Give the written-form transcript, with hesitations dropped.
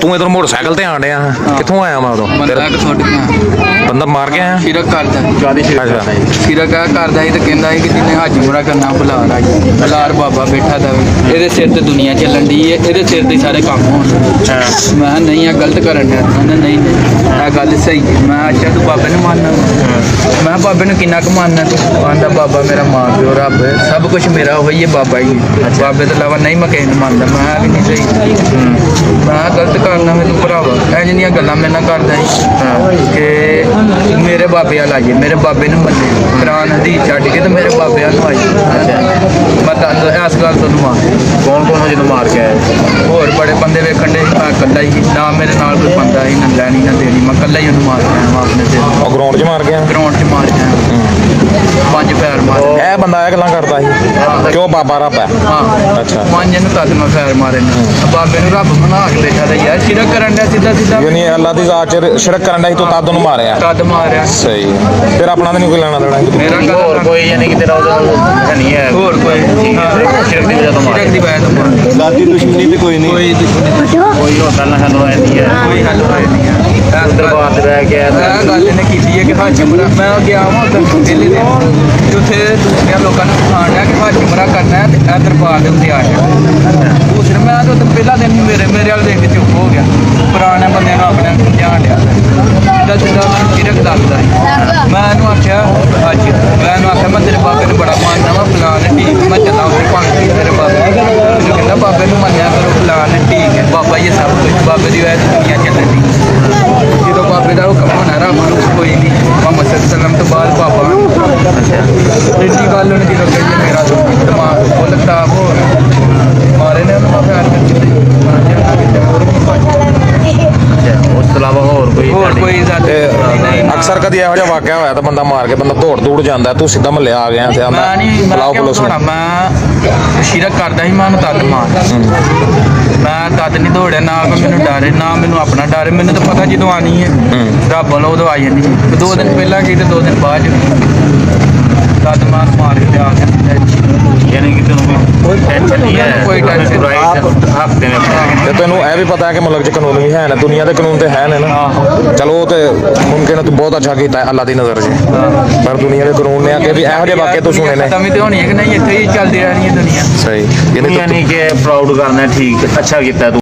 ਤੂੰ ਇਧਰ ਮੋਟਰਸਾਈਕਲ ਤੇ ਆਣ ਡਿਆ ਕਿੱਥੋਂ ਆਇਆ ਮੈਂ ਉਦੋਂ ਬੰਦਾ ਮਾਰ ਕੇ ਆਇਆ ਸਿਰਕ ਕਰਦਾ ਸਿਰਕ ਕਰਦਾ ਸੀ ਤੇ ਕਹਿੰਦਾ ਸੀ ਕਿ ਜਿਹਨੇ ਹਾਜੀ ਮੁਰਾ ਕਰਨਾ ਬੁਲਾਰ ਬਾਬਾ ਬੈਠਾ ਦਾ ਇਹਦੇ ਸਿਰ ਤੇ ਦੁਨੀਆ ਚੱਲਣ ਦੀ ਹੈ ਇਹਦੇ ਸਿਰ ਤੇ ਸਾਰੇ ਕੰਮ ਹੋਣ ਮੈਂ ਨਹੀਂ ਆ ਗਲਤ ਕਰਨ ਡਿਆ ਕਹਿੰਦਾ ਨਹੀਂ ਇਹ ਗੱਲ ਸਹੀ ਹੈ ਮੈਂ ਅੱਛਾ ਤੂੰ ਬਾਬੇ ਨੂੰ ਮੰਨਣਾ ਮੈਂ ਬਾਬੇ ਨੂੰ ਕਿੰਨਾ ਕੁ ਮੰਨਣਾ ਤੂੰ ਆਂਦਾ ਬਾਬਾ ਮੇਰਾ ਮਾਂ ਪਿਓ ਰੱਬ ਸਭ ਕੁਝ ਮੇਰਾ ਉਹੀ ਹੈ ਬਾਬਾ ਹੀ ਬਾਬੇ ਤੋਂ ਇਲਾਵਾ ਨਹੀਂ ਮੈਂ ਕਿਸੇ ਨੂੰ ਮੰਨਦਾ ਮੈਂ ਵੀ ਨਹੀਂ ਸਹੀ ਮੈਂ ਗਲਤ ਕਰਨਾ ਮੈਨੂੰ ਭਰਾਵਾ ਇਹ ਜਿਹੀਆਂ ਗੱਲਾਂ ਮੇਰੇ ਨਾਲ ਕਰਦਾ ਸੀ ਕਿ ਮੇਰੇ ਬਾਬੇ ਵਾਲ ਆਈਏ ਮੇਰੇ ਬਾਬੇ ਨੂੰ ਮੰਨੇ ਕੁਰਾਨ ਹਦੀਸ ਛੱਡ ਕੇ ਤੇ ਮੇਰੇ ਬਾਬੇ ਵਾਲ ਆਈਏ ਮੈਂ ਤਾਂ ਇਸ ਗੱਲ ਤੋਂ ਨੂੰ ਕੌਣ ਜਿਹਨੂੰ ਮਾਰ ਕੇ ਆਇਆ ਹੋਰ ਬੜੇ ਬੰਦੇ ਵੇਖਣ ਦੇ ਮੈਂ ਇਕੱਲਾ ਹੀ ਨਾ ਮੇਰੇ ਨਾਲ ਕੋਈ ਬੰਦਾ ਹੀ ਨਾ ਲੈਣੀ ਨਾ ਦੇਣੀ ਮੈਂ ਇਕੱਲਾ ਹੀ ਉਹਨੂੰ ਮਾਰ ਕੇ ਆਇਆ ਆਪਣੇ ਤੇ ਉਹ ਗਰਾਊਂਡ 'ਚ ਮਾਰ ਗਿਆ ਗਰਾਊਂਡ 'ਚ ਮਾਰ ਕੇ ਆਇਆ 5 ਪੈਰ ਮਾਰੇ ਇਹ ਬੰਦਾ ਇਹ ਗੱਲਾਂ ਕਰਦਾ ਸੀ ਕਿਉਂ ਬਾਬਾ ਰੱਬ ਹੈ ਹਾਂ ਅੱਛਾ 5 ਇਹਨੂੰ ਤਦ ਮੈਂ ਪੈਰ ਮਾਰੇ ਨੇ ਬਾਬੇ ਨੂੰ ਰੱਬ ਬਣਾ ਕੇ ਬੈਠਾ ਦਾ ਯਾਰ ਸ਼ਿਰਕ ਕਰਨ ਦਾ ਸਿੱਧਾ ਸਿੱਧਾ ਯਾਨੀ ਅੱਲਾ ਦੀ ਜ਼ਾਤ 'ਚ ਸ਼ਿਰਕ ਕਰਨ ਦਾ ਸੀ ਤੂੰ ਤਦ ਉਹਨੂੰ ਮਾਰਿਆ ਤਦ ਮਾਰਿਆ ਸਹੀ ਤੇਰਾ ਆਪਣਾ ਤਾਂ ਨਹੀਂ ਕੋਈ ਲੈਣਾ ਦੇਣਾ ਮੇਰਾ ਹੋਰ ਕੋਈ ਯਾਨੀ ਕਿ ਤੇਰਾ ਉਹਦਾ ਨਹੀਂ ਹੈ ਹੋਰ ਕੋਈ ਸ਼ਿਰਕ ਦੀ ਵਜ੍ਹਾ ਤੋਂ ਮਾਰ ਸ਼ਿਰਕ ਦੀ ਵਜ੍ਹਾ ਤੋਂ ਮਾਰ ਜ਼ਾਤੀ ਦੁਸ਼ਮਣੀ ਵੀ ਕੋਈ ਨਹੀਂ ਕੋਈ ਦੁਸ਼ਮਣੀ ਕੋਈ ਹੋਰ ਗੱਲ ਹੱਲ ਹੋਇਆ ਨਹੀਂ ਹੈ ਕੋਈ ਹੱਲ ਹੋਇਆ ਨਹੀਂ ਹੈ ਦਰਬਾਰ ਤੇ ਬਹਿ ਕੇ ਇਹ ਗੱਲ ਇਹਨੇ ਕੀਤੀ ਹੈ ਕਿ ਹਾਜੀ ਮੁਰਾ ਮੈਂ ਗਿਆ ਵਾਂ ਉਧਰ ਪਹਿਲੇ ਦਿਨ ਉੱਥੇ ਦੂਸਰਿਆਂ ਲੋਕਾਂ ਨੂੰ ਸਿਖਾਉਣਾ ਕਿ ਹਾਜੀ ਮੁਰਾ ਕਰਨਾ ਹੈ ਤੇ ਇਹ ਦਰਬਾਰ ਦੇ ਉੱਤੇ ਆ ਜਾ ਦੂਸਰੇ ਮੈਂ ਤਾਂ ਪਹਿਲਾ ਦਿਨ ਹੀ ਮੇਰੇ ਵਾਲ ਦੇਖ ਕੇ ਚੁੱਪ ਹੋ ਗਿਆ ਪੁਰਾਣੇ ਬੰਦਿਆਂ ਨੂੰ ਆਪਣੇ ਨੂੰ ਧਿਆਨ ਡਿਆ ਸਿੱਧਾ ਸਿੱਧਾ ਮੈਨੂੰ ਸ਼ਿਰਕ ਦੱਸਦਾ ਮੈਂ ਇਹਨੂੰ ਆਖਿਆ ਹਾਜੀ ਮੈਂ ਇਹਨੂੰ ਆਖਿਆ ਮੈਂ ਤੇਰੇ ਬਾਬੇ ਨੂੰ ਬੜਾ ਮੰਨਦਾ ਵਾ ਫਲਾਣ ਠੀਕ ਮੈਂ ਚੱਲਾਂ ਉੱਥੇ ਭਾਂਗੀ ਤੇਰੇ ਬਾਬੇ ਮੈਨੂੰ ਕਹਿੰਦਾ ਬਾਬੇ ਨੂੰ ਮੰਨਿਆ ਕਰੋ ਫਲਾਣ ਠੀਕ ਹੈ ਬਾਬਾ ਇਹ ਸਭ ਕੁਝ ਬਾਬੇ ਦੀ ਵਜ੍ਹਾ ਤੋਂ ਦੁਨੀਆ ਚੱਲਣ ਦੀ ਜਦੋਂ ਬਾਬੇ ਦਾ ਹੁਕਮ ਹੋਣਾ ਰੱਬ ਨੂੰ ਕੋਈ ਨਹੀਂ ਮੁਹੰਮਦ ਸੱਲਮ ਤੋਂ ਬਾਅਦ ਬਾਬਾ ਇੰਨੀ ਗੱਲ ਉਹਨੇ ਜਦੋਂ ਕਹੀ ਮੇਰਾ ਦਿਮਾਗ ਫੁੱਲ ਖਰਾਬ ਹੋ ਮਾਰੇ ਨੇ ਉਹਨੂੰ ਪਿਆਰ ਕਰਕੇ ਉਸ ਤੋਂ ਇਲਾਵਾ ਹੋਰ ਕੋਈ ਅਕਸਰ ਕਦੀ ਇਹੋ ਜਿਹਾ ਵਾਕਿਆ ਹੋਇਆ ਤਾਂ ਬੰਦਾ ਮਾਰ ਕੇ ਬੰਦਾ ਦੌੜ ਜਾਂਦਾ ਤੂੰ ਸਿੱਧਾ ਮੱਲੇ ਆ ਗਿਆ ਤੇ ਆਂਦਾ ਬੁਲਾਓ ਪੁਲਿਸ ਨੂੰ ਮੈਂ ਸ਼ਿਰਕ ਕਰਦਾ ਸੀ ਮੈਂ ਉਹਨੂੰ ਤਦ ਮਾਰ ਮੈਂ ਤਦ ਨਹੀਂ ਦੌੜਿਆ ਨਾ ਕੋਈ ਮੈਨੂੰ ਡਰੇ ਨਾ ਮੈਨੂੰ ਆਪਣਾ ਡਰ ਮੈਨੂੰ ਤਾਂ ਪਤਾ ਜਦੋਂ ਆਣੀ ਹੈ ਰੱਬ ਵੱਲੋਂ ਉਦੋਂ ਆ ਜਾਂਦੀ 2 ਦਿਨ ਪਹਿਲਾਂ ਗਈ ਤੇ 2 ਦਿਨ ਬਾਅਦ ਤਦ ਮਾਰ ਕੇ ਆ ਗਿਆ ਯਾਨੀ ਕਿ ਤੈਨੂੰ ਕੋਈ ਟੈਨਸ਼ਨ ਨਹੀਂ ਹੈ ਕੋਈ ਟੈਨਸ਼ਨ ਹਫਤੇ ਨੇ ਤੇ ਤੈਨੂੰ ਇਹ ਵੀ ਪਤਾ ਹੈ ਕਿ ਮੁਲਕ 'ਚ ਕਾਨੂੰਨ ਵੀ ਹੈ ਨੇ ਦੁਨੀਆ ਦੇ ਕਾਨੂੰਨ ਤੇ ਹੈ ਨੇ ਨਾ ਚਲੋ ਤੇ ਮੁਮਕਿਨ ਹੈ ਤੂੰ ਬਹੁਤ ਅੱਛਾ ਕੀਤਾ ਅੱਲਾ ਦੀ ਨਜ਼ਰ 'ਚ ਪਰ ਦੁਨੀਆ ਦੇ ਕਾਨੂੰਨ ਨੇ ਅੱਗੇ ਵੀ ਇਹੋ ਜਿਹੇ ਵਾਕਿਆ ਤੂੰ ਸੁਣੇ ਨੇ ਖਤਮ ਤੇ ਹੋਣੀ ਹੈ ਕਿ ਨਹੀਂ ਇੱਥੇ ਹੀ ਚੱਲਦੀ ਰਹਿਣੀ ਹੈ ਦੁਨੀਆ ਸਹੀ ਯਾਨੀ ਕਿ ਪ੍ਰਾਊਡ ਕਰਨਾ ਠੀਕ ਅੱਛਾ ਕੀਤਾ ਤੂੰ